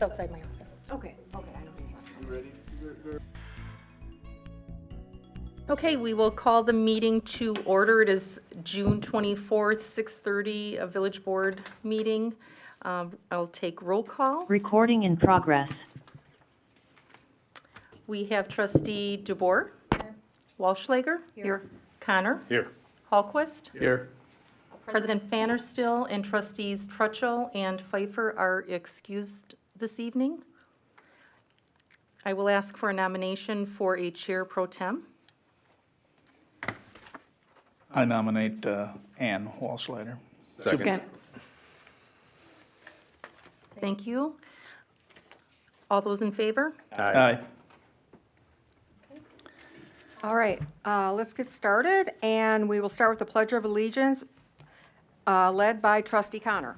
It's outside my office. Okay, I know. You ready? Okay, we will call the meeting to order. It is June 24th, 6:30, a village board meeting. I'll take roll call. Recording in progress. We have trustee DeBoer. Here. Walschlager. Here. Connor. Here. Hallquist. Here. President Fannerstill and trustees Trutchell and Pfeiffer are excused this evening. I will ask for a nomination for a chair pro tem. I nominate Ann Walschlager. Second. Thank you. All those in favor? Aye. All right, let's get started, and we will start with the Pledge of Allegiance, led by Trustee Connor.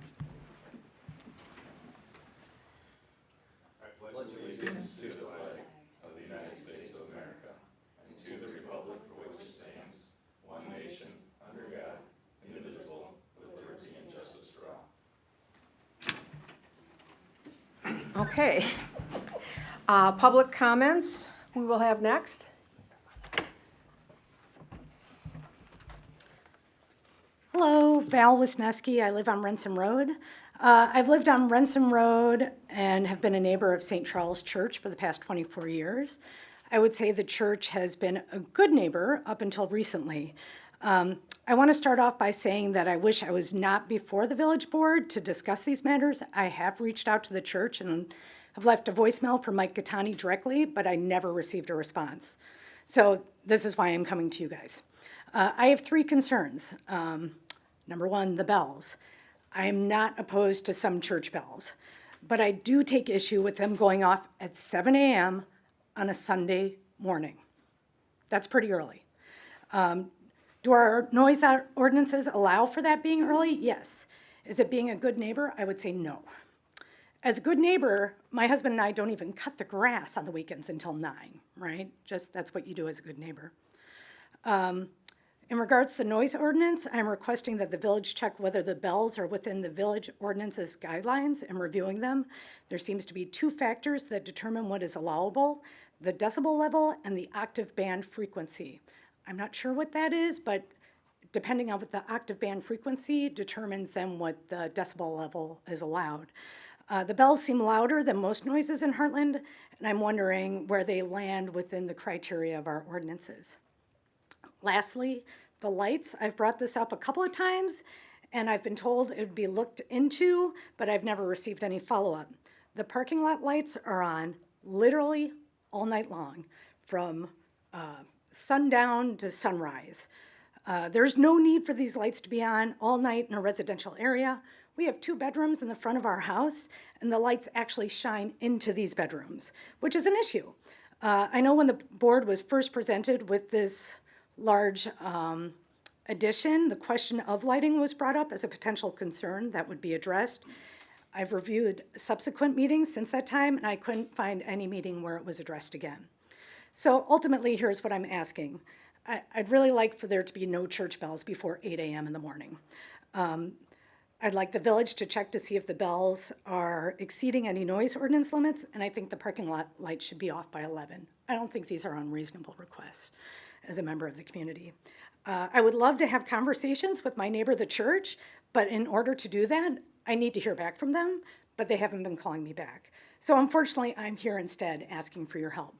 Okay. Public comments we will have next. Hello, Val Wisniewski. I live on Rensom Road. I've lived on Rensom Road and have been a neighbor of St. Charles Church for the past 24 years. I would say the church has been a good neighbor up until recently. I want to start off by saying that I wish I was not before the village board to discuss these matters. I have reached out to the church and have left a voicemail for Mike Gattani directly, but I never received a response. So this is why I'm coming to you guys. I have three concerns. Number one, the bells. I am not opposed to some church bells, but I do take issue with them going off at 7 a.m. on a Sunday morning. That's pretty early. Do our noise ordinances allow for that being early? Yes. Is it being a good neighbor? I would say no. As a good neighbor, my husband and I don't even cut the grass on the weekends until 9, right? Just that's what you do as a good neighbor. In regards to the noise ordinance, I'm requesting that the village check whether the bells are within the village ordinance's guidelines and reviewing them. There seems to be two factors that determine what is allowable, the decibel level and the octave band frequency. I'm not sure what that is, but depending on what the octave band frequency determines then what the decibel level is allowed. The bells seem louder than most noises in Hartland, and I'm wondering where they land within the criteria of our ordinances. Lastly, the lights. I've brought this up a couple of times, and I've been told it would be looked into, but I've never received any follow-up. The parking lot lights are on literally all night long, from sundown to sunrise. There's no need for these lights to be on all night in a residential area. We have 2 bedrooms in the front of our house, and the lights actually shine into these bedrooms, which is an issue. I know when the board was first presented with this large addition, the question of lighting was brought up as a potential concern that would be addressed. I've reviewed subsequent meetings since that time, and I couldn't find any meeting where it was addressed again. So ultimately, here's what I'm asking. I'd really like for there to be no church bells before 8 a.m. in the morning. I'd like the village to check to see if the bells are exceeding any noise ordinance limits, and I think the parking lot lights should be off by 11. I don't think these are unreasonable requests as a member of the community. I would love to have conversations with my neighbor, the church, but in order to do that, I need to hear back from them, but they haven't been calling me back. So unfortunately, I'm here instead asking for your help.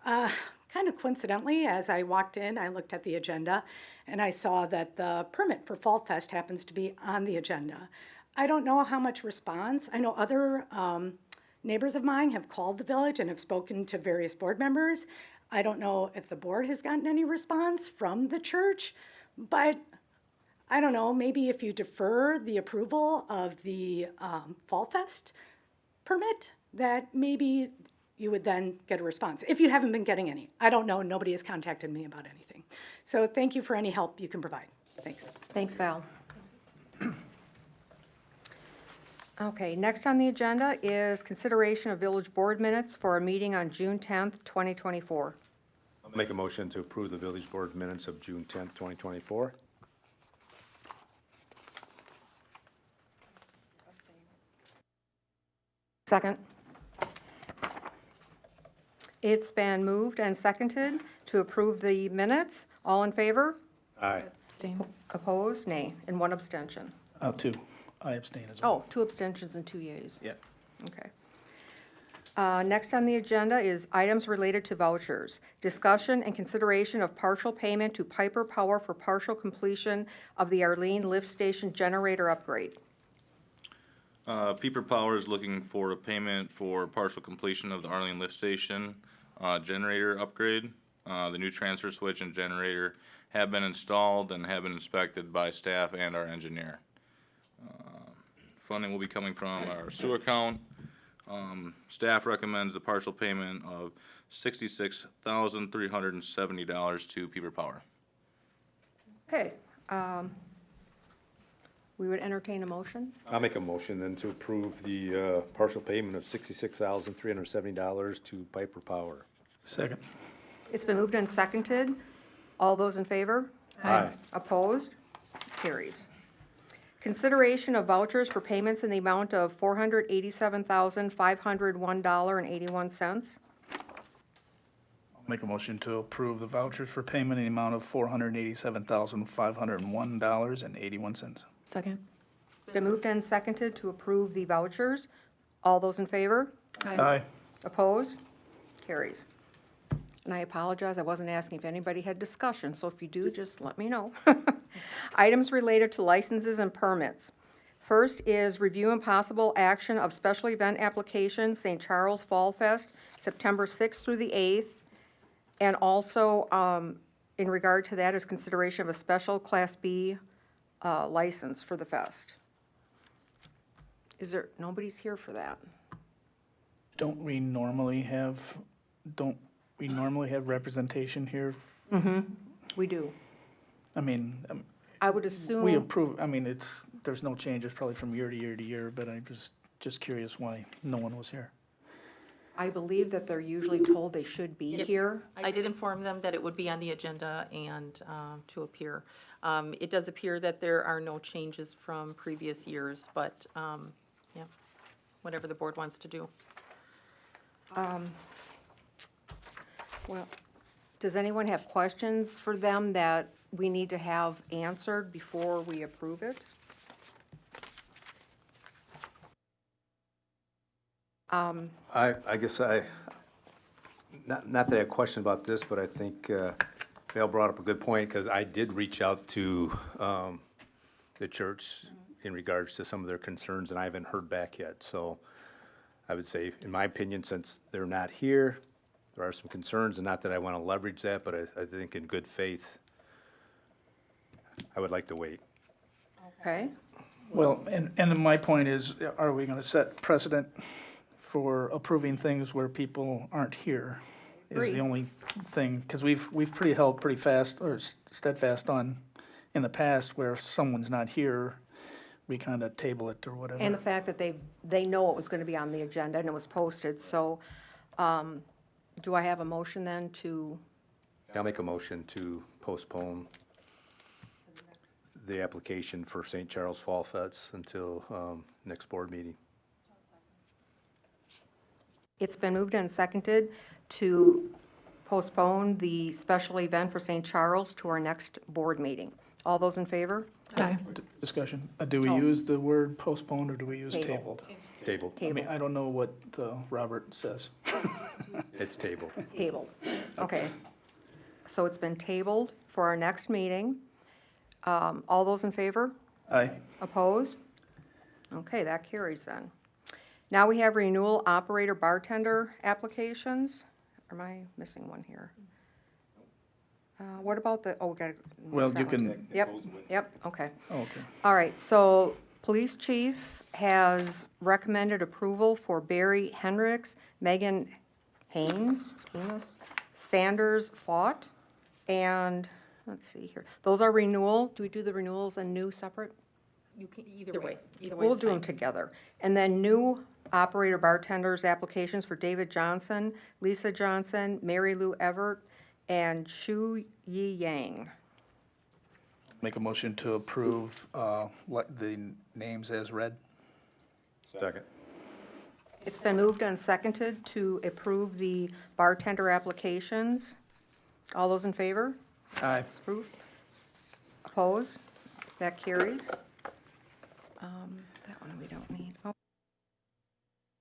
Kind of coincidentally, as I walked in, I looked at the agenda and I saw that the permit for Fall Fest happens to be on the agenda. I don't know how much response. I know other neighbors of mine have called the village and have spoken to various board members. I don't know if the board has gotten any response from the church, but I don't know, maybe if you defer the approval of the Fall Fest permit, that maybe you would then get a response, if you haven't been getting any. I don't know, nobody has contacted me about anything. So thank you for any help you can provide. Thanks. Thanks, Val. Okay, next on the agenda is consideration of village board minutes for a meeting on June 10th, 2024. I'll make a motion to approve the village board minutes of June 10th, 2024. Second. It's been moved and seconded to approve the minutes. All in favor? Aye. Abstain. Opposed? Nay. And one abstention. Two. I abstain as well. Oh, two abstentions and 2 yeas. Yeah. Okay. Next on the agenda is items related to vouchers. Discussion and consideration of partial payment to Pieper Power for partial completion of the Arlene Lift Station generator upgrade. Pieper Power is looking for a payment for partial completion of the Arlene Lift Station generator upgrade. The new transfer switch and generator have been installed and have been inspected by staff and our engineer. Funding will be coming from our sewer account. Staff recommends the partial payment of $66,370 to Pieper Power. Okay. We would entertain a motion. I'll make a motion then to approve the partial payment of $66,370 to Pieper Power. Second. It's been moved and seconded. All those in favor? Aye. Opposed? Carries. Consideration of vouchers for payments in the amount of $487,501.81. Make a motion to approve the vouchers for payment in the amount of $487,501.81. Second. It's been moved and seconded to approve the vouchers. All those in favor? Aye. Opposed? Carries. And I apologize, I wasn't asking if anybody had discussion, so if you do, just let me know. Items related to licenses and permits. First is review and possible action of special event application, St. Charles Fall Fest, September 6th through the 8th. And also, in regard to that, is consideration of a special Class B license for the fest. Is there, nobody's here for that? Don't we normally have representation here? We do. I mean, I would assume. we approve, I mean, there's no changes probably from year to year to year, but I'm just curious why no one was here. I believe that they're usually told they should be Yep. here. I did inform them that it would be on the agenda and to appear. It does appear that there are no changes from previous years, but, yeah, whatever the board wants to do. Well, does anyone have questions for them that we need to have answered before we approve it? I guess not that I have a question about this, but I think Val brought up a good point, because I did reach out to the church in regards to some of their concerns, and I haven't heard back yet. So I would say, in my opinion, since they're not here, there are some concerns, and not that I want to leverage that, but I think in good faith, I would like to wait. Okay, Well, and my point is, are we gonna set precedent for approving things where people aren't here? Is Agreed. the only thing, because we've held pretty fast or steadfast on, in the past, where if someone's not here, we kind of table it or whatever. and the fact that they know it was gonna be on the agenda and it was posted, so, do I have a motion then to, I'll make a motion to postpone the application for St. Charles Fall Fest until next board meeting. it's been moved and seconded to postpone the special event for St. Charles to our next board meeting. All those in favor? Aye. Discussion, do we Oh. use the word postponed or do we use Tabled. tabled? Table. I mean, Table, I don't know what Robert says. It's table. tabled, okay. So it's been tabled for our next meeting. All those in favor? Aye. Opposed? Okay, that carries then. Now we have renewal operator bartender applications. Am I missing one here? What about the, oh, we got. Well, you can, Yep, okay. oh, okay. All right, so police chief has recommended approval for Barry Hendricks, Megan Haynes, Sanders Fought, and, let's see here. Those are renewal. Do we do the renewals and new separate? You can, either way. Either way We'll is do them fine. together. And then new operator bartenders applications for David Johnson, Lisa Johnson, Mary Lou Everett, and Shu Yi Yang. Make a motion to approve the names as read. Second. It's been moved and seconded to approve the bartender applications. All those in favor? Aye. Approved. Opposed? That carries. That one we don't need. Oh.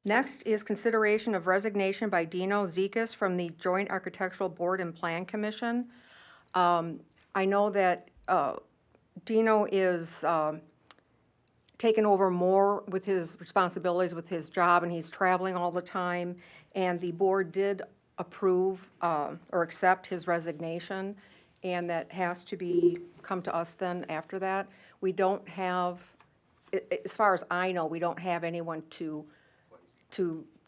Next is consideration of resignation by Dino Xykis from the Joint Architectural Board and Plan Commission. I know that Dino is taken over more with his responsibilities with his job, and he's traveling all the time. And the board did approve or accept his resignation, and that has to come to us then after that. We don't have, as far as I know, we don't have anyone to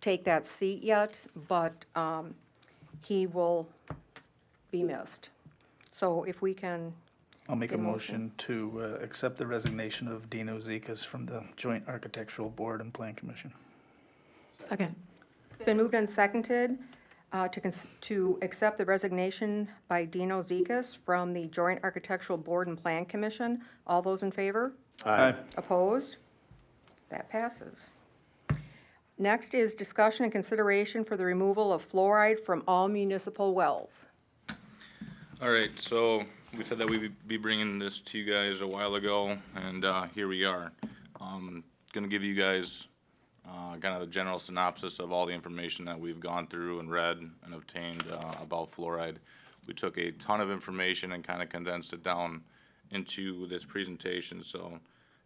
take that seat yet, but he will be missed. So if we can. I'll make a Get a motion. motion to accept the resignation of Dino Xykis from the Joint Architectural Board and Plan Commission. Second. It's been moved and seconded to accept the resignation by Dino Xykis from the Joint Architectural Board and Plan Commission. All those in favor? Aye. Opposed? That passes. Next is discussion and consideration for the removal of fluoride from all municipal wells. All right, so we said that we'd be bringing this to you guys a while ago, and here we are. Gonna give you guys kind of the general synopsis of all the information that we've gone through and read and obtained about fluoride. We took a ton of information and kind of condensed it down into this presentation, so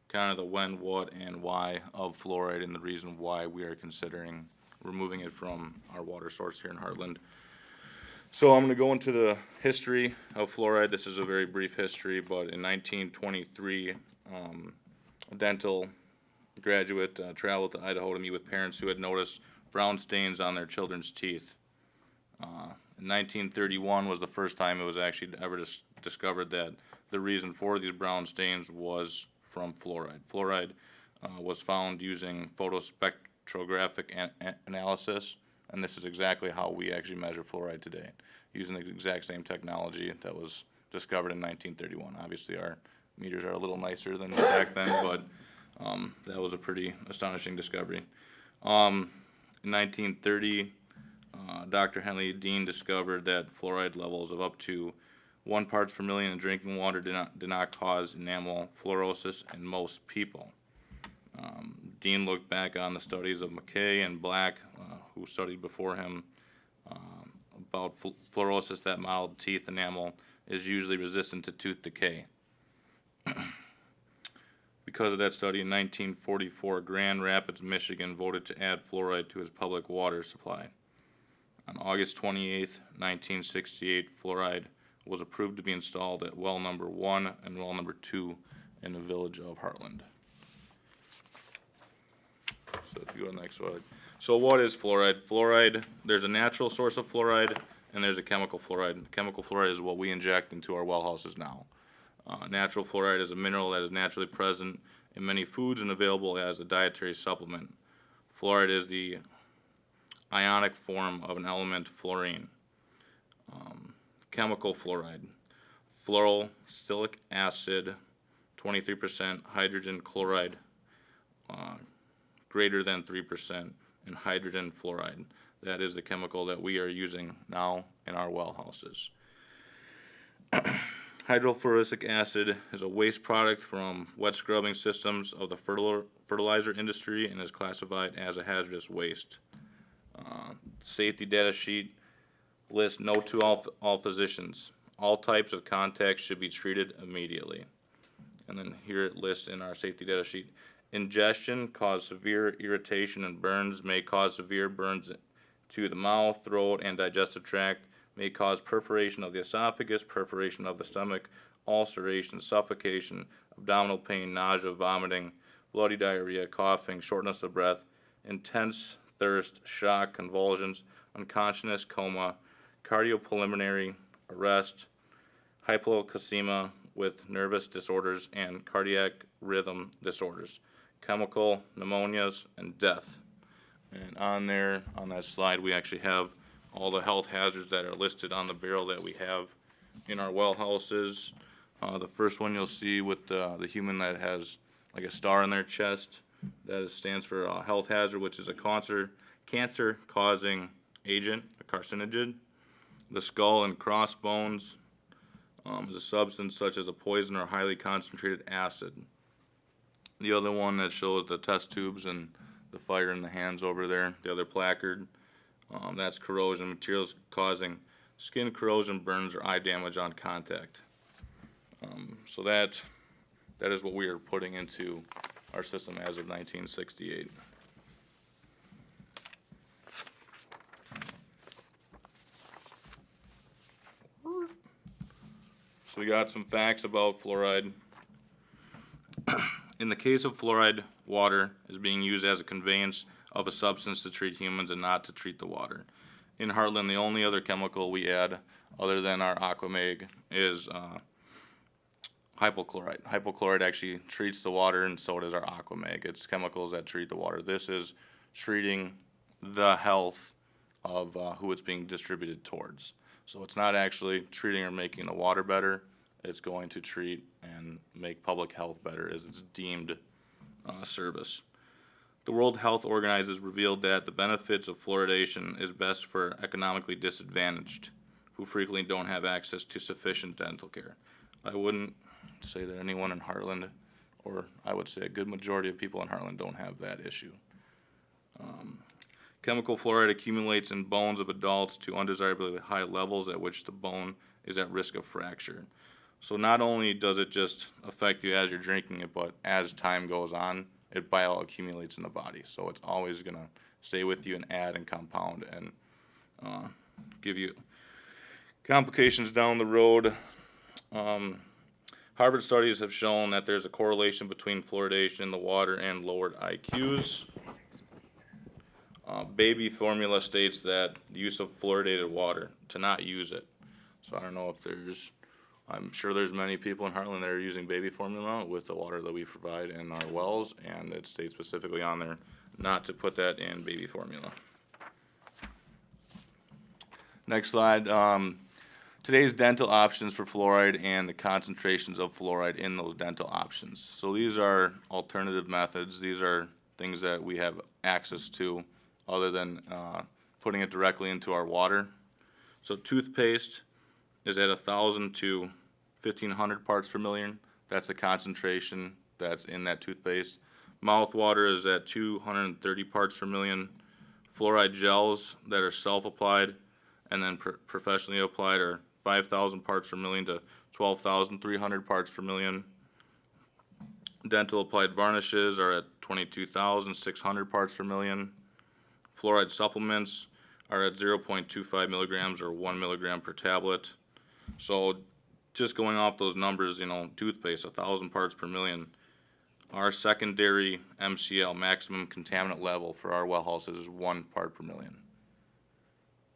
kind of the when, what, and why of fluoride and the reason why we are considering removing it from our water source here in Hartland. So I'm going to go into the history of fluoride. This is a very brief history, but in 1923, a dental graduate traveled to Idaho to meet with parents who had noticed brown stains on their children's teeth. In 1931 was the first time it was actually ever discovered that the reason for these brown stains was from fluoride. Fluoride was found using photospectrographic analysis, and this is exactly how we actually measure fluoride today, using the exact same technology that was discovered in 1931. Obviously, our meters are a little nicer than back then, but that was a pretty astonishing discovery. In 1930, Dr. Henry Dean discovered that fluoride levels of up to 1 parts per million in drinking water did not cause enamel fluorosis in most people. Dean looked back on the studies of McKay and Black, who studied before him, about fluorosis that mild teeth enamel is usually resistant to tooth decay. Because of that study, in 1944, Grand Rapids, Michigan voted to add fluoride to its public water supply. On August 28, 1968, fluoride was approved to be installed at well number 1 and well number 2 in the village of Hartland. So if you go to the next slide. So what is fluoride? Fluoride, there's a natural source of fluoride and there's a chemical fluoride. Chemical fluoride is what we inject into our well houses now. Natural fluoride is a mineral that is naturally present in many foods and available as a dietary supplement. Fluoride is the ionic form of an element, fluorine. Chemical fluoride, fluorosilicic acid, 23%, hydrogen chloride, greater than 3%, and hydrogen fluoride. That is the chemical that we are using now in our well houses. Hydrofluoric acid is a waste product from wet scrubbing systems of the fertilizer industry and is classified as a hazardous waste. Safety data sheet lists no to all physicians. All types of contacts should be treated immediately. And then here it lists in our safety data sheet, ingestion causes severe irritation and burns, may cause severe burns to the mouth, throat, and digestive tract, may cause perforation of the esophagus, perforation of the stomach, ulceration, suffocation, abdominal pain, nausea, vomiting, bloody diarrhea, coughing, shortness of breath, intense thirst, shock, convulsions, unconsciousness, coma, cardiopulmonary arrest, hypoglycemia with nervous disorders, and cardiac rhythm disorders, chemical pneumonias, and death. And on there, on that slide, we actually have all the health hazards that are listed on the barrel that we have in our well houses. The first one you'll see with the human that has like a star in their chest stands for health hazard, which is a cancer-causing agent, a carcinogen. The skull and crossbones is a substance such as a poison or highly concentrated acid. The other one that shows the test tubes and the fire in the hands over there, the other placard, that's corrosion, materials causing skin corrosion, burns, or eye damage on contact. So that is what we are putting into our system as of 1968. So we got some facts about fluoride. In the case of fluoride, water is being used as a conveyance of a substance to treat humans and not to treat the water. In Hartland, the only other chemical we add, other than our Aquamag, is hypochlorite. Hypochlorite actually treats the water, and so does our Aquamag. It's chemicals that treat the water. This is treating the health of who it's being distributed towards. So it's not actually treating or making the water better. It's going to treat and make public health better as it's deemed service. The World Health Organization revealed that the benefits of fluoridation is best for economically disadvantaged who frequently don't have access to sufficient dental care. I wouldn't say that anyone in Hartland, or I would say a good majority of people in Hartland, don't have that issue. Chemical fluoride accumulates in bones of adults to undesirably high levels at which the bone is at risk of fracture. So not only does it just affect you as you're drinking it, but as time goes on, it bioaccumulates in the body. So it's always going to stay with you and add and compound and give you complications down the road. Harvard studies have shown that there's a correlation between fluoridation in the water and lowered IQs. Baby formula states that the use of fluoridated water, to not use it. So I don't know if I'm sure there's many people in Hartland that are using baby formula with the water that we provide in our wells, and it states specifically on there not to put that in baby formula. Next slide. Today's dental options for fluoride and the concentrations of fluoride in those dental options. So these are alternative methods. These are things that we have access to other than putting it directly into our water. So toothpaste is at 1,000 to 1,500 parts per million. That's the concentration that's in that toothpaste. Mouth water is at 230 parts per million. Fluoride gels that are self-applied and then professionally applied are 5,000 parts per million to 12,300 parts per million. Dental applied varnishes are at 22,600 parts per million. Fluoride supplements are at 0.25 milligrams or 1 milligram per tablet. So just going off those numbers, toothpaste, 1,000 parts per million. Our secondary MCL, maximum contaminant level for our well houses, is 1 part per million.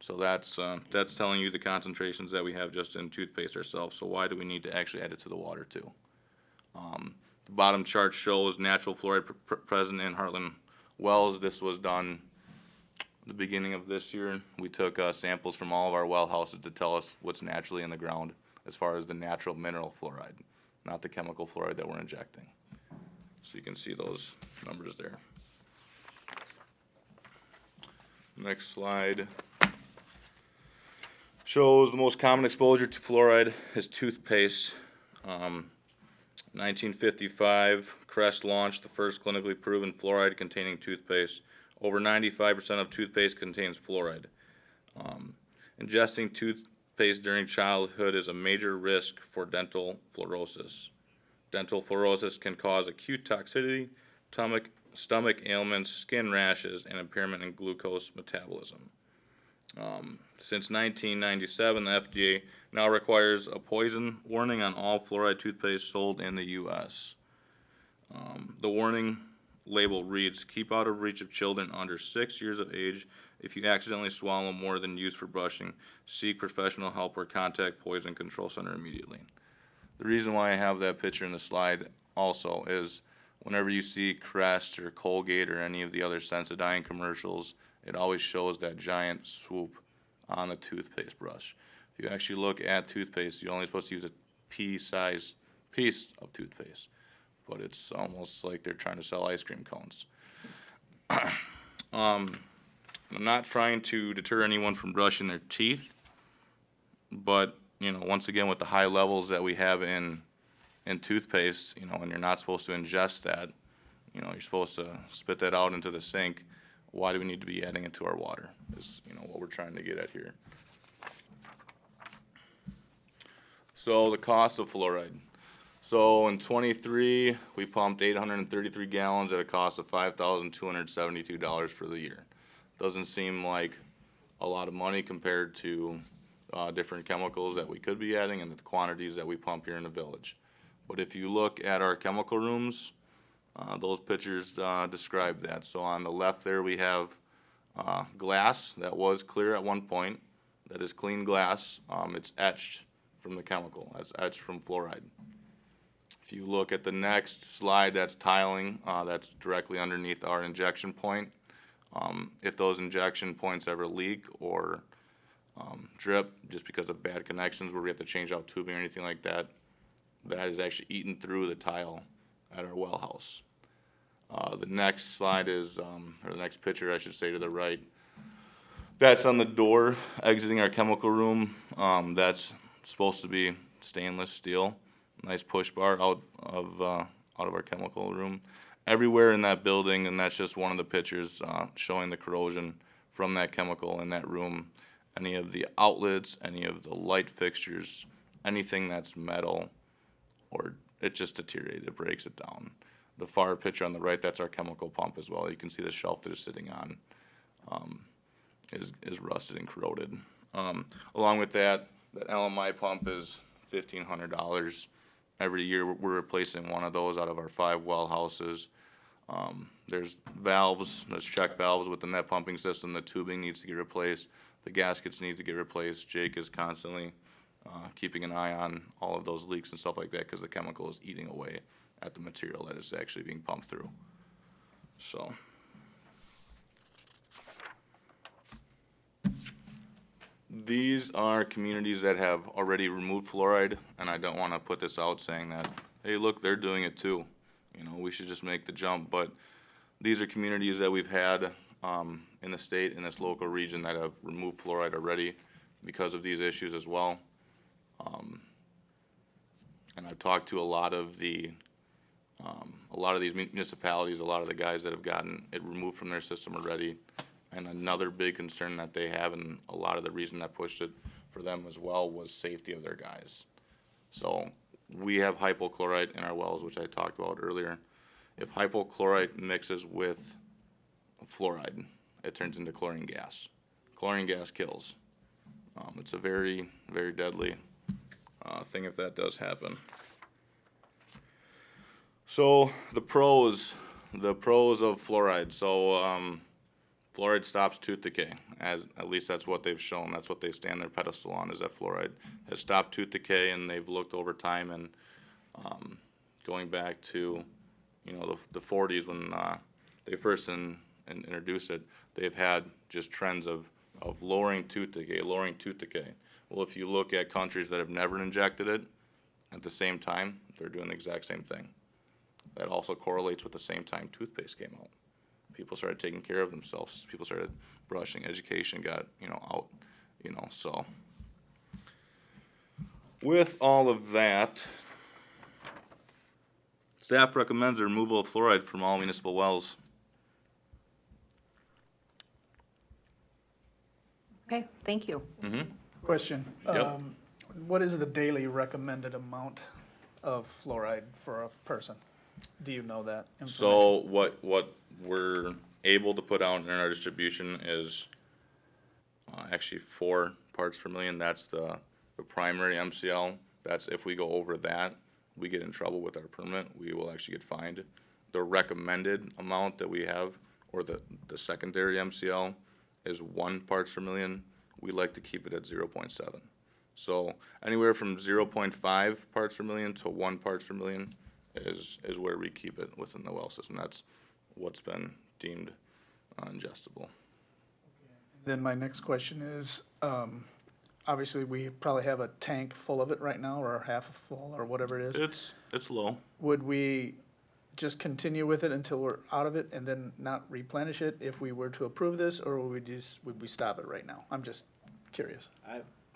So that's telling you the concentrations that we have just in toothpaste ourselves. So why do we need to actually add it to the water too? The bottom chart shows natural fluoride present in Hartland wells. This was done the beginning of this year. We took samples from all of our well houses to tell us what's naturally in the ground as far as the natural mineral fluoride, not the chemical fluoride that we're injecting. So you can see those numbers there. Next slide shows the most common exposure to fluoride is toothpaste. 1955, Crest launched the first clinically proven fluoride containing toothpaste. Over 95% of toothpaste contains fluoride. Ingesting toothpaste during childhood is a major risk for dental fluorosis. Dental fluorosis can cause acute toxicity, stomach ailments, skin rashes, and impairment in glucose metabolism. Since 1997, the FDA now requires a poison warning on all fluoride toothpaste sold in the U.S. The warning label reads, "Keep out of reach of children under 6 years of age. If you accidentally swallow more than used for brushing, seek professional help or contact Poison Control Center immediately." The reason why I have that picture in the slide also is whenever you see Crest or Colgate or any of the other Sensodyne commercials, it always shows that giant swoop on the toothpaste brush. If you actually look at toothpaste, you're only supposed to use a pea-sized piece of toothpaste. but it's almost like they're trying to sell ice cream cones. I'm not trying to deter anyone from brushing their teeth, but, you know, once again, with the high levels that we have in toothpaste, you know, and you're not supposed to ingest that, you know, you're supposed to spit that out into the sink. Why do we need to be adding it to our water is, you know, what we're trying to get at here. So the cost of fluoride. So in '23, we pumped 833 gallons at a cost of $5,272 for the year. Doesn't seem like a lot of money compared to different chemicals that we could be adding and the quantities that we pump here in the village. But if you look at our chemical rooms, those pictures describe that. So on the left there we have glass that was clear at one point. That is clean glass. It's etched from the chemical. That's etched from fluoride. If you look at the next slide, that's tiling. That's directly underneath our injection point. If those injection points ever leak or drip just because of bad connections where we have to change out tubing or anything like that, that is actually eaten through the tile at our well house. The next slide is, or the next picture I should say to the right, that's on the door exiting our chemical room. That's supposed to be stainless steel. Nice push bar out of our chemical room. Everywhere in that building, and that's just one of the pictures showing the corrosion from that chemical in that room. Any of the outlets, any of the light fixtures, anything that's metal, or it just deteriorated, it breaks it down. The far picture on the right, that's our chemical pump as well. You can see the shelf that it's sitting on is rusted and corroded. Along with that, the LMI pump is $1,500. Every year we're replacing one of those out of our 5 well houses. There's valves, there's check valves with the net pumping system. The tubing needs to get replaced. The gaskets need to get replaced. Jake is constantly keeping an eye on all of those leaks and stuff like that because the chemical is eating away at the material that is actually being pumped through. So. These are communities that have already removed fluoride, and I don't want to put this out saying that, hey, look, they're doing it too. You know, we should just make the jump. But these are communities that we've had in the state, in this local region, that have removed fluoride already because of these issues as well. And I've talked to a lot of these municipalities, a lot of the guys that have gotten it removed from their system already. And another big concern that they have, and a lot of the reason that pushed it for them as well, was safety of their guys. So we have hypochlorite in our wells, which I talked about earlier. If hypochlorite mixes with fluoride, it turns into chlorine gas. Chlorine gas kills. It's a very, very deadly thing if that does happen. So the pros of fluoride. So fluoride stops tooth decay, at least that's what they've shown. That's what they stand their pedestal on, is that fluoride has stopped tooth decay, and they've looked over time, and going back to, you know, the 40s when they first introduced it, they've had just trends of lowering tooth decay. Well, if you look at countries that have never injected it, at the same time, they're doing the exact same thing. That also correlates with the same time toothpaste came out. People started taking care of themselves. People started brushing. Education got, you know, out, you know, so. With all of that, staff recommends the removal of fluoride from all municipal wells. Okay, thank you. Question. Yep. What is the daily recommended amount of fluoride for a person? Do you know that information? So what we're able to put out in our distribution is actually 4 parts per million. That's the primary MCL. That's if we go over that, we get in trouble with our permit. We will actually get fined. The recommended amount that we have, or the secondary MCL, is 1 parts per million. We like to keep it at 0.7. So anywhere from 0.5 parts per million to 1 parts per million is where we keep it within the well system. That's what's been deemed ingestible. Then my next question is, obviously we probably have a tank full of it right now, or half full, or whatever it is. It's low. Would we just continue with it until we're out of it and then not replenish it if we were to approve this, or would we stop it right now? I'm just curious.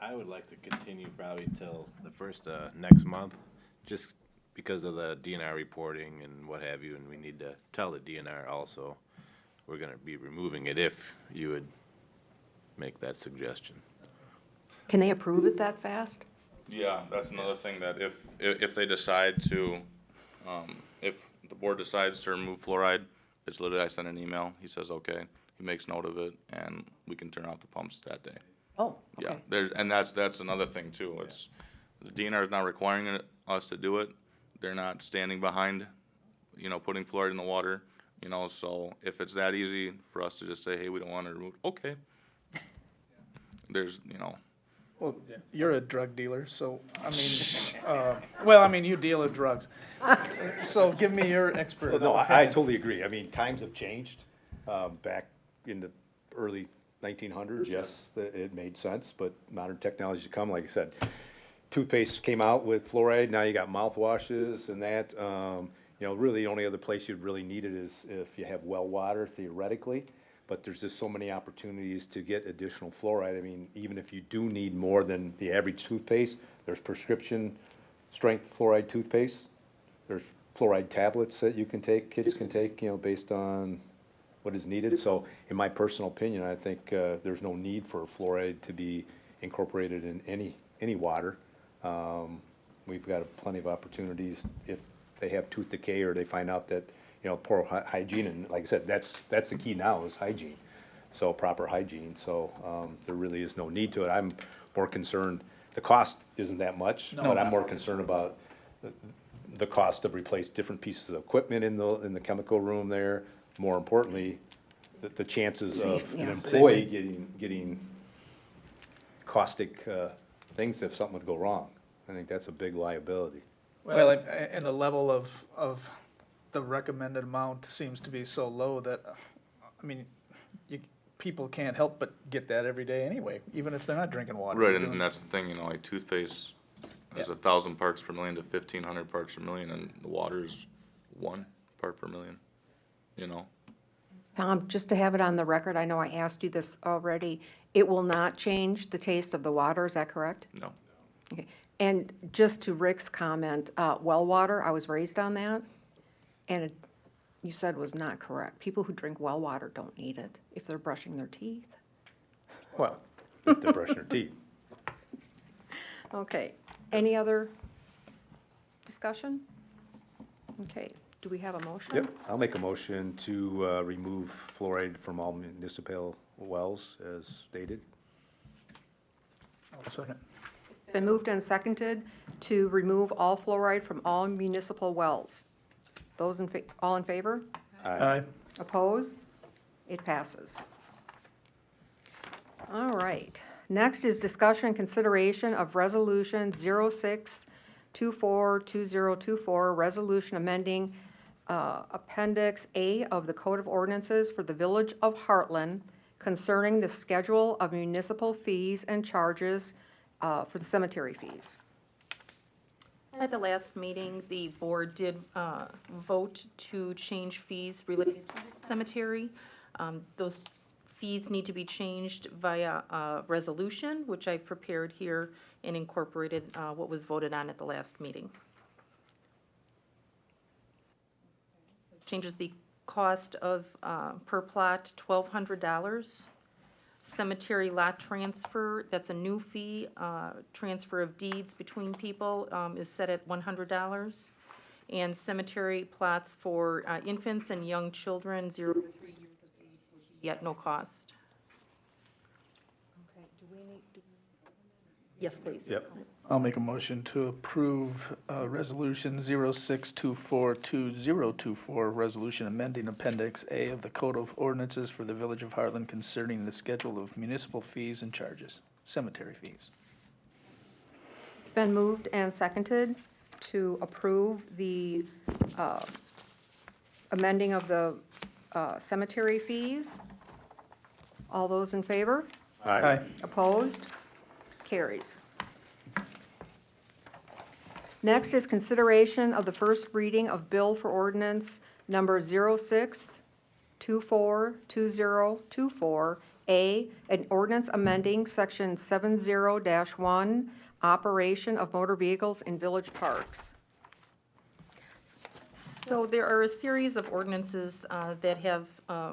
I would like to continue probably till the first, next month, just because of the DNR reporting and what have you, and we need to tell the DNR also we're gonna be removing it if you would make that suggestion. Can they approve it that fast? Yeah, that's another thing that if they decide to, if the board decides to remove fluoride, it's literally, I send an email, he says, okay, he makes note of it, and we can turn off the pumps that day. Oh, Yeah, okay. and that's another thing too, it's, the DNR is not requiring us to do it, they're not standing behind, putting fluoride in the water, so if it's that easy for us to just say, hey, we don't want to remove, okay. There's, Well, you're a drug dealer, so, I mean, you deal in drugs. So give me your expert No, I opinion. totally agree. I mean, times have changed. Back in the early 1900s, yes, it made sense, but modern technology's come, like I said. Toothpaste came out with fluoride, now you got mouthwashes and that. Really the only other place you'd really need it is if you have well water theoretically, but there's just so many opportunities to get additional fluoride. I mean, even if you do need more than the average toothpaste, there's prescription strength fluoride toothpaste. There's fluoride tablets that you can take, kids can take, based on what is needed. So in my personal opinion, I think there's no need for fluoride to be incorporated in any water. We've got plenty of opportunities if they have tooth decay or they find out that, poor hygiene, and like I said, that's the key now is hygiene. So proper hygiene, so there really is no need to it. I'm more concerned, the cost isn't that much, but I'm more concerned about the cost of replace different pieces of equipment in the chemical room there. More importantly, the chances of an employee getting caustic things if something would go wrong. I think that's a big liability. Well, and the level of the recommended amount seems to be so low that, people can't help but get that every day anyway, even if they're not drinking water. right, and that's the thing, like toothpaste is 1,000 parts per million to 1,500 parts per million, and the water's 1 part per million, Tom, just to have it on the record, I know I asked you this already, it will not change the taste of the water, is that correct? No. Okay. And just to Rick's comment, well water, I was raised on that, and you said was not correct. People who drink well water don't need it if they're brushing their teeth. Well, if they're brushing their teeth. Okay, any other discussion? Okay, do we have a motion? Yep, I'll make a motion to remove fluoride from all municipal wells as stated. I'll second. Been moved and seconded to remove all fluoride from all municipal wells. Those all in favor? Aye. Opposed? It passes. All right. Next is discussion and consideration of Resolution 06242024, resolution amending Appendix A of the Code of Ordinances for the Village of Hartland concerning the schedule of municipal fees and charges for the cemetery fees. At the last meeting, the board did vote to change fees related to the cemetery. Those fees need to be changed via resolution, which I've prepared here and incorporated what was voted on at the last meeting. Changes the cost of, per plot, $1,200. Cemetery lot transfer, that's a new fee. Transfer of deeds between people is set at $100. And cemetery plots for infants and young children, 0 to 3 years of age, would be at no cost. Okay, do we need to? Yes, please. Yep. I'll make a motion to approve Resolution 06242024, resolution amending Appendix A of the Code of Ordinances for the Village of Hartland concerning the schedule of municipal fees and charges, cemetery fees. It's been moved and seconded to approve the amending of the cemetery fees. All those in favor? Aye. Opposed? Carries. Next is consideration of the first reading of bill for ordinance number 06242024A, an ordinance amending section 70-1, operation of motor vehicles in village parks. So there are a series of ordinances that have a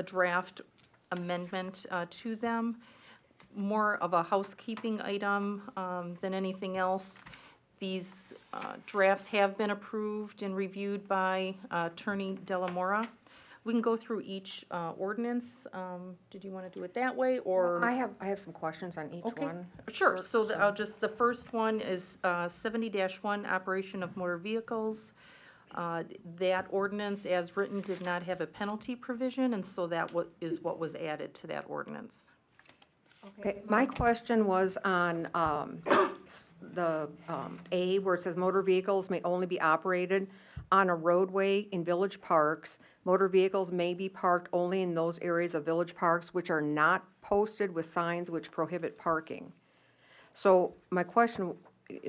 draft amendment to them, more of a housekeeping item than anything else. These drafts have been approved and reviewed by Attorney Delamora. We can go through each ordinance. Did you want to do it that way, or? I have some questions on each Okay, one. sure. So the first one is 70-1, operation of motor vehicles. That ordinance, as written, did not have a penalty provision, and so that is what was added to that ordinance. Okay, my question was on the A, where it says motor vehicles may only be operated on a roadway in village parks. Motor vehicles may be parked only in those areas of village parks which are not posted with signs which prohibit parking. So my question,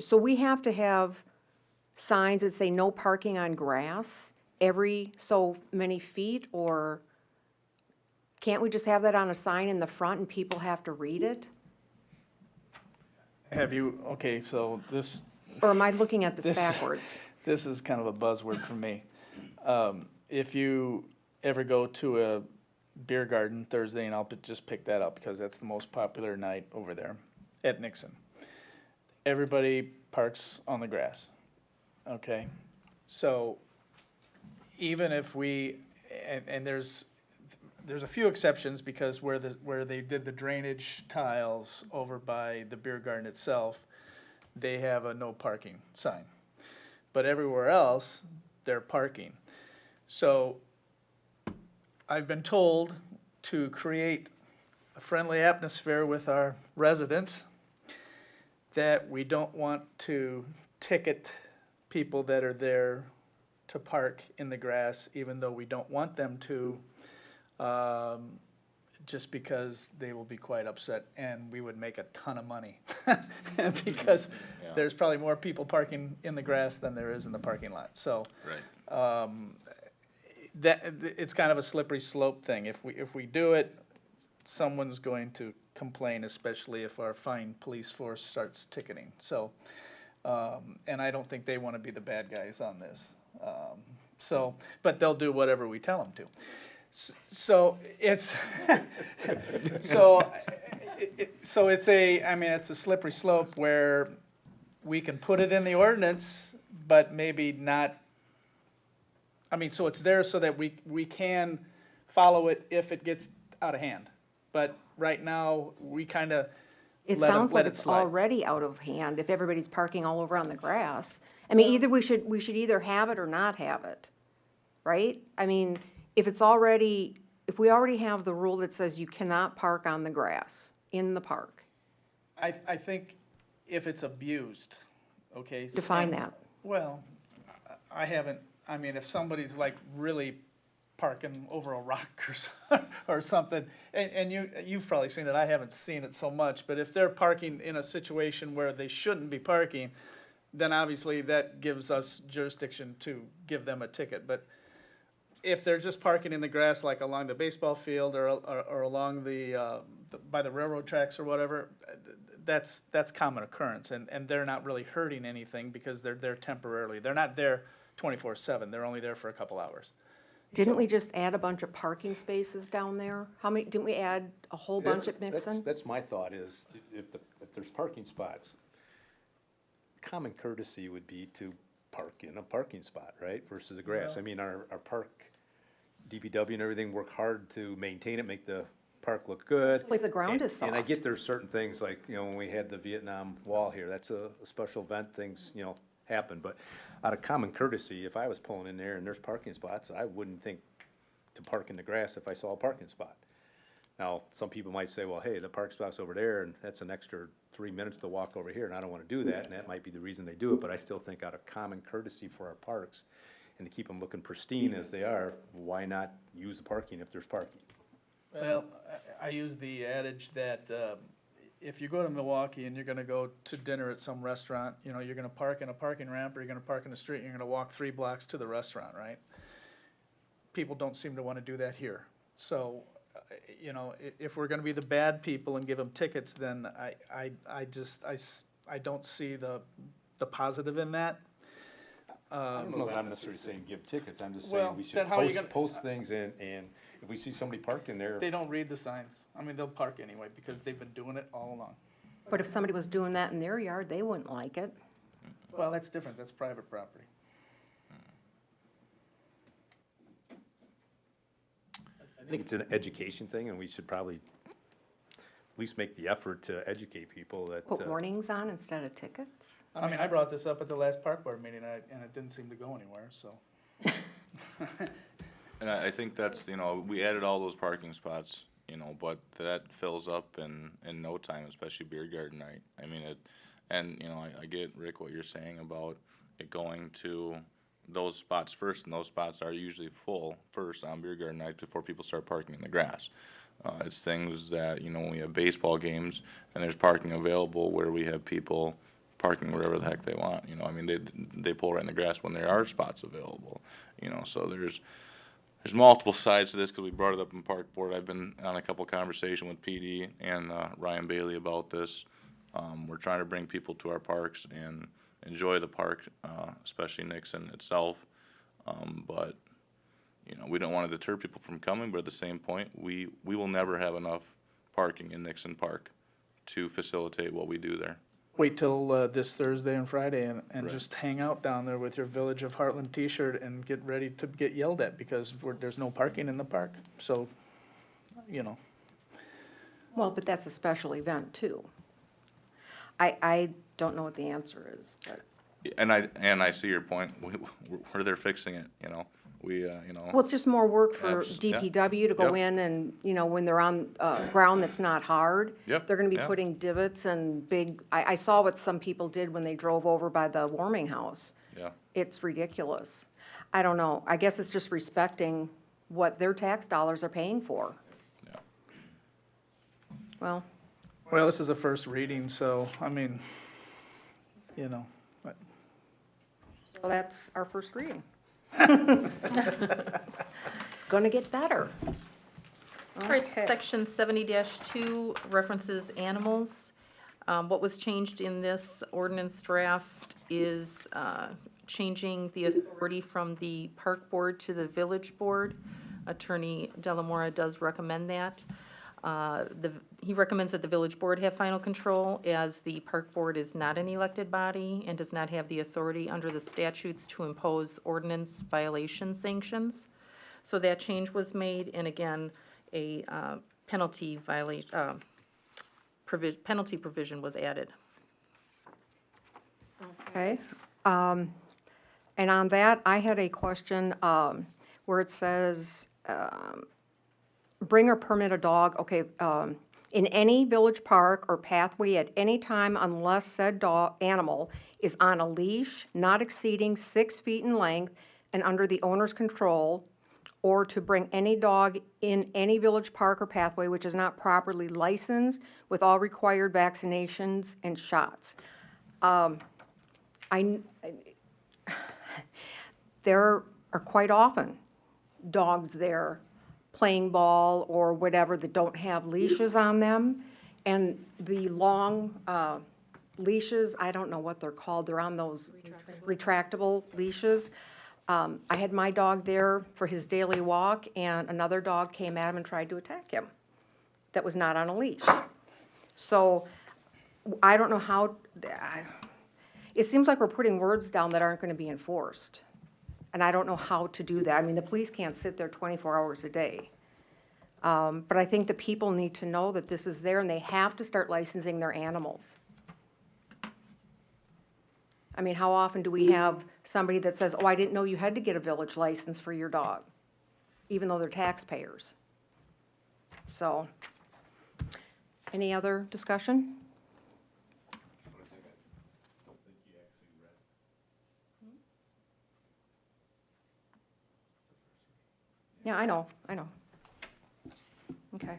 so we have to have signs that say no parking on grass every so many feet, or can't we just have that on a sign in the front and people have to read it? Have you, okay, so this, Or am I looking at this This- backwards? this is kind of a buzzword for me. If you ever go to a beer garden Thursday, and I'll just pick that up because that's the most popular night over there at Nixon. Everybody parks on the grass, okay? So even if we, and there's a few exceptions, because where they did the drainage tiles over by the beer garden itself, they have a no parking sign. But everywhere else, they're parking. So I've been told to create a friendly atmosphere with our residents, that we don't want to ticket people that are there to park in the grass, even though we don't want them to, just because they will be quite upset and we would make a ton of money. Because there's probably more people parking in the grass than there is in the parking lot. So Right. it's kind of a slippery slope thing. If we do it, someone's going to complain, especially if our fine police force starts ticketing. So, and I don't think they want to be the bad guys on this. So, but they'll do whatever we tell them to. So it's, so it's it's a slippery slope where we can put it in the ordinance, but maybe not. So it's there so that we can follow it if it gets out of hand. But right now, we kind of It let sounds like it it's slide. already out of hand if everybody's parking all over on the grass. Either we should either have it or not have it, right? If we already have the rule that says you cannot park on the grass in the park. I think if it's abused, okay. Define and- that. Well, I haven't, if somebody's like really parking over a rock or something, and you've probably seen it, I haven't seen it so much, but if they're parking in a situation where they shouldn't be parking, then obviously that gives us jurisdiction to give them a ticket. But if they're just parking in the grass, like along the baseball field or along by the railroad tracks or whatever, that's common occurrence, and they're not really hurting anything because they're there temporarily. They're not there 24/7. They're only there for a couple hours. Didn't we just add a bunch of parking spaces down there? Didn't we add a whole bunch at Nixon? That's my thought is, if there's parking spots, common courtesy would be to park in a parking spot, right, versus the grass. Our park, DPW and everything work hard to maintain it, make the park look good. Like the ground is And I soft. get there's certain things, like, when we had the Vietnam Wall here, that's a special event, things, happen. But out of common courtesy, if I was pulling in there and there's parking spots, I wouldn't think to park in the grass if I saw a parking spot. Now, some people might say, well, hey, the park spot's over there, and that's an extra 3 minutes to walk over here, and I don't want to do that, and that might be the reason they do it, but I still think out of common courtesy for our parks, and to keep them looking pristine as they are, why not use the parking if there's parking? Well, I use the adage that if you go to Milwaukee and you're gonna go to dinner at some restaurant, you know, you're gonna park in a parking ramp, or you're gonna park in the street, and you're gonna walk 3 blocks to the restaurant, right? People don't seem to wanna do that here. So, you know, if we're gonna be the bad people and give them tickets, then I don't see the positive in that. I don't know that I'm necessarily saying give tickets, I'm just Well, saying we should then how are you gonna- post things and if we see somebody parking there. They don't read the signs. I mean, they'll park anyway, because they've been doing it all along. But if somebody was doing that in their yard, they wouldn't like it. Well, that's different, that's private property. I think it's an education thing, and we should probably at least make the effort to educate people that. Put warnings on instead of tickets. I mean, I brought this up at the last park board meeting, and it didn't seem to go anywhere, so. And I think that's, you know, we added all those parking spots, you know, but that fills up in no time, especially beer garden night. I mean, and, you know, I get, Rick, what you're saying about it going to those spots first, and those spots are usually full first on beer garden night before people start parking in the grass. It's things that, you know, when we have baseball games and there's parking available where we have people parking wherever the heck they want, you know, I mean, they pull right in the grass when there are spots available, you know, so there's multiple sides to this, because we brought it up in park board. I've been on a couple conversations with PD and Ryan Bailey about this. We're trying to bring people to our parks and enjoy the park, especially Nixon itself, but you know, we don't want to deter people from coming, but at the same point, we will never have enough parking in Nixon Park to facilitate what we do there. Wait till this Thursday and Friday and Right. just hang out down there with your Village of Hartland t-shirt and get ready to get yelled at because there's no parking in the park. So, you know, Well, but that's a special event too. I don't know what the answer is, but, And I see your point. We're there fixing it, you know. You know. well, it's just more work for Yeah. DPW to go Yep. in and, you know, when they're on ground that's not hard. Yep, They're gonna be yeah. putting divots and big, I saw what some people did when they drove over by the warming house. Yeah. It's ridiculous. I don't know. I guess it's just respecting what their tax dollars are paying for. Yeah. Well, well, this is a first reading, so, I mean, you know, so that's our first reading. It's gonna get better. All right, Okay. section 70-2 references animals. What was changed in this ordinance draft is changing the authority from the park board to the village board. Attorney Delamora does recommend that. He recommends that the village board have final control, as the park board is not an elected body and does not have the authority under the statutes to impose ordinance violation sanctions. So that change was made, and again, a penalty provision was added. Okay. And on that, I had a question where it says, bring or permit a dog, okay, in any village park or pathway at any time unless said dog, animal is on a leash not exceeding 6 feet in length and under the owner's control, or to bring any dog in any village park or pathway which is not properly licensed with all required vaccinations and shots. There are quite often dogs there playing ball or whatever that don't have leashes on them. And the long leashes, I don't know what they're called, they're on those retractable leashes. I had my dog there for his daily walk, and another dog came at him and tried to attack him that was not on a leash. So I don't know how, it seems like we're putting words down that aren't going to be enforced. And I don't know how to do that. I mean, the police can't sit there 24 hours a day. But I think the people need to know that this is there, and they have to start licensing their animals. I mean, how often do we have somebody that says, oh, I didn't know you had to get a village license for your dog, even though they're taxpayers? So, any other discussion? Yeah, I know. Okay.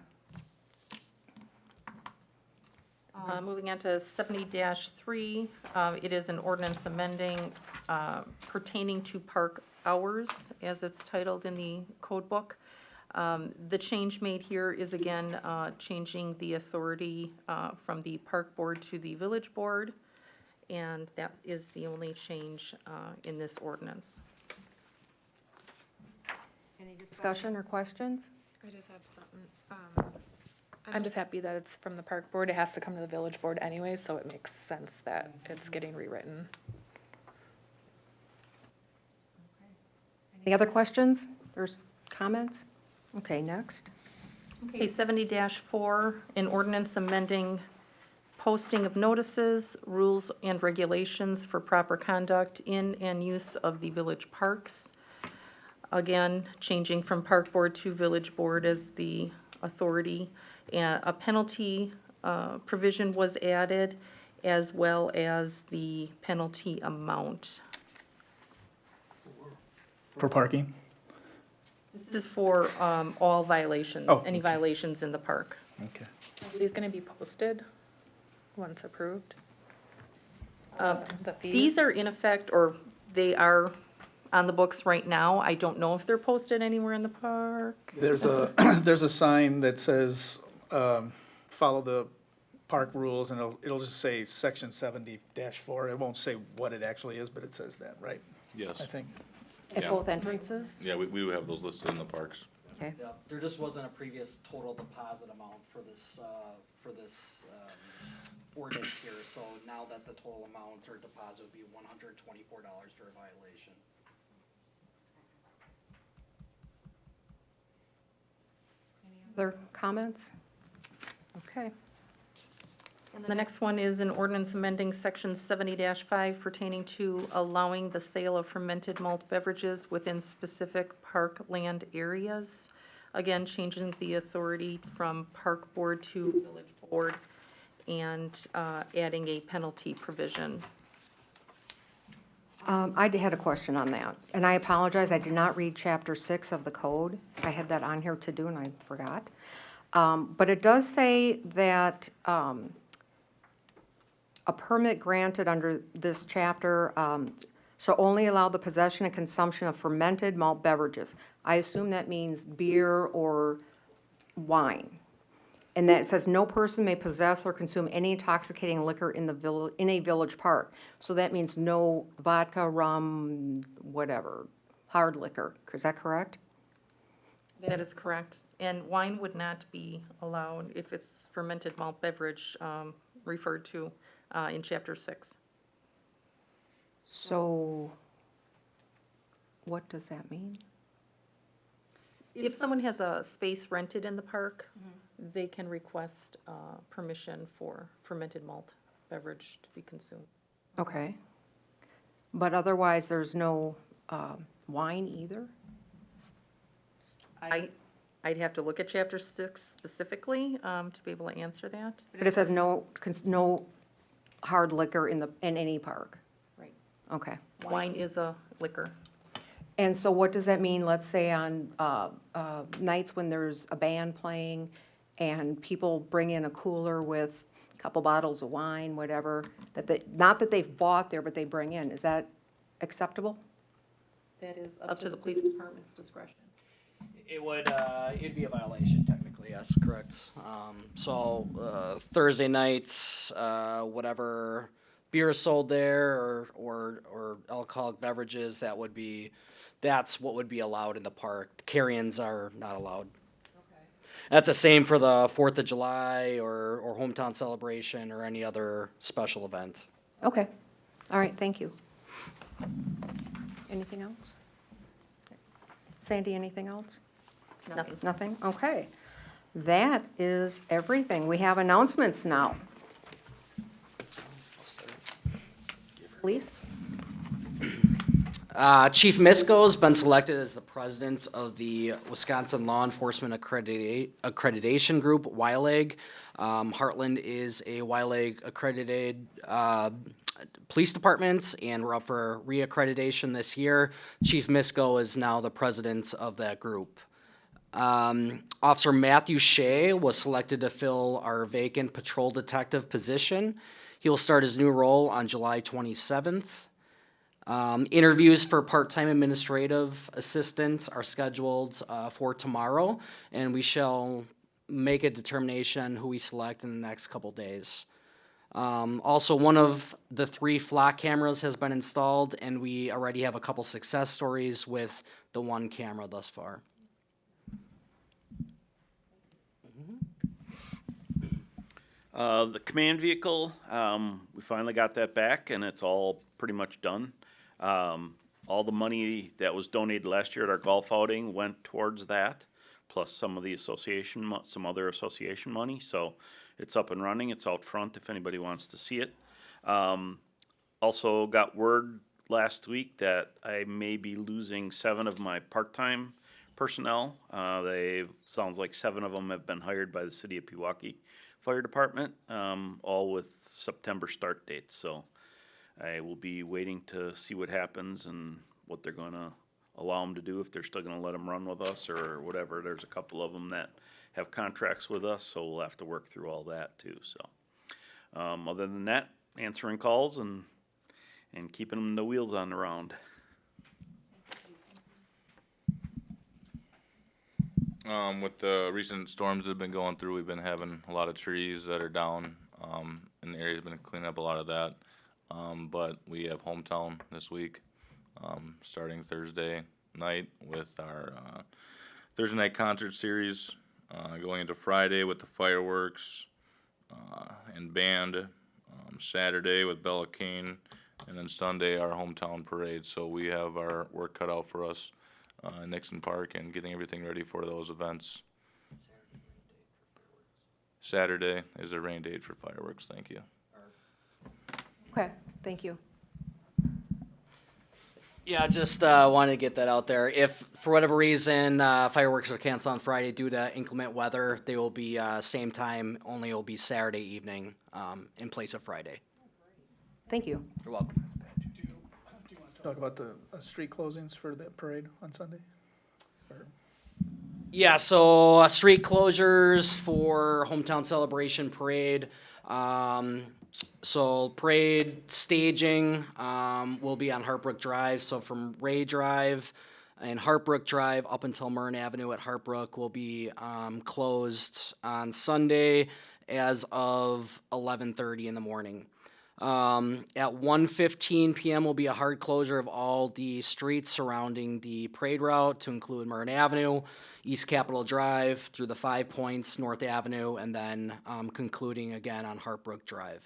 Moving on to 70-3, it is an ordinance amending pertaining to park hours, as it's titled in the code book. The change made here is again changing the authority from the park board to the village board, and that is the only change in this ordinance. Any discussion or questions? I just have something. I'm just happy that it's from the park board. It has to come to the village board anyway, so it makes sense that it's getting rewritten. Any other questions or comments? Okay, next. Okay, 70-4, an ordinance amending posting of notices, rules and regulations for proper conduct in and use of the village parks. Again, changing from park board to village board as the authority. And a penalty provision was added, as well as the penalty amount. For parking? This is for all violations, Oh, any okay. violations in the park. Okay. Are these gonna be posted once approved? The fees? These are in effect, or they are on the books right now. I don't know if they're posted anywhere in the park. There's a, there's a sign that says, follow the park rules, and it'll just say section 70-4. It won't say what it actually is, but it says that, right? Yes. I think. At Yeah. both entrances? Yeah, we would have those listed in the parks. Okay. Yeah, there just wasn't a previous total deposit amount for this ordinance here, so now that the total amount or deposit would be $124 for a violation. Other comments? Okay. And the next one is an ordinance amending section 70-5 pertaining to allowing the sale of fermented malt beverages within specific park land areas. Again, changing the authority from park board to village board and adding a penalty provision. I had a question on that, and I apologize, I did not read chapter 6 of the code. I had that on here to do and I forgot. But it does say that a permit granted under this chapter shall only allow the possession and consumption of fermented malt beverages. I assume that means beer or wine. And that says no person may possess or consume any intoxicating liquor in in a village park. So that means no vodka, rum, whatever, hard liquor. Is that correct? That is correct. And wine would not be allowed if it's fermented malt beverage referred to in chapter 6. So what does that mean? If someone has a space rented in the park, they can request permission for fermented malt beverage to be consumed. Okay. But otherwise, there's no wine either? I'd have to look at chapter 6 specifically to be able to answer that. But it says no hard liquor in any park? Right. Okay. Wine is a liquor. And so what does that mean, let's say on nights when there's a band playing and people bring in a cooler with a couple bottles of wine, whatever, not that they've bought there, but they bring in, is that acceptable? That is up to the police department's discretion. It'd be a violation technically, yes, correct. So Thursday nights, whatever beer is sold there or alcoholic beverages, that's what would be allowed in the park. Carry-ins are not allowed. Okay. That's the same for the 4th of July or hometown celebration or any other special event. Okay. All right, thank you. Anything else? Sandy, anything else? Nothing. Nothing? Okay. That is everything. We have announcements now. Please. Chief Misko's been selected as the president of the Wisconsin Law Enforcement Accreditation Group, WILAG. Hartland is a WILAG accredited police department, and we're up for reaccreditation this year. Chief Misko is now the president of that group. Officer Matthew Shea was selected to fill our vacant patrol detective position. He will start his new role on July 27th. Interviews for part-time administrative assistants are scheduled for tomorrow, and we shall make a determination who we select in the next couple days. Also, one of the 3 flock cameras has been installed, and we already have a couple success stories with the 1 camera thus far. The command vehicle, we finally got that back, and it's all pretty much done. All the money that was donated last year at our golf outing went towards that, plus some of the association, some other association money. So it's up and running. It's out front if anybody wants to see it. Also got word last week that I may be losing 7 of my part-time personnel. Sounds like 7 of them have been hired by the city of Pewaukee Fire Department, all with September start dates. So I will be waiting to see what happens and what they're gonna allow them to do, if they're still gonna let them run with us or whatever. There's a couple of them that have contracts with us, so we'll have to work through all that too, so. Other than that, answering calls and keeping the wheels on the round. With the recent storms that have been going through, we've been having a lot of trees that are down, and the area's been cleaning up a lot of that. But we have hometown this week, starting Thursday night with our, Thursday night concert series, going into Friday with the fireworks, and band, Saturday with Bella Kane, and then Sunday our hometown parade. So we have our work cut out for us in Nixon Park and getting everything ready for those events. Saturday is a rain date for fireworks. Thank you. Okay, thank you. Yeah, just wanted to get that out there. If for whatever reason fireworks are canceled on Friday due to inclement weather, they will be same time, only it will be Saturday evening in place of Friday. Thank you. You're welcome. Talk about the street closings for the parade on Sunday? Or- Yeah, so street closures for hometown celebration parade. So parade staging will be on Hartbrook Drive. So from Ray Drive and Hartbrook Drive up until Mern Avenue at Hartbrook will be closed on Sunday as of 11:30 in the morning. At 1:15 p.m. will be a hard closure of all the streets surrounding the parade route to include Mern Avenue, East Capitol Drive, through the 5 Points, North Avenue, and then concluding again on Hartbrook Drive.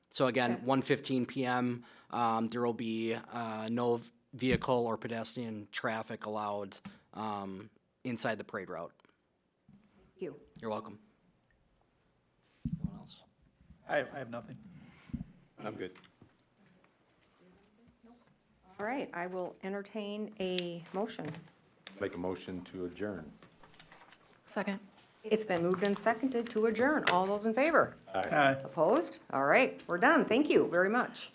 So again, Okay. 1:15 p.m., there will be no vehicle or pedestrian traffic allowed inside the parade route. Thank you. You're welcome. Anyone else? I have nothing. I'm good. All right, I will entertain a motion. Make a motion to adjourn. Second. It's been moved and seconded to adjourn. All those in favor? Aye. Opposed? All right, we're done. Thank you very much.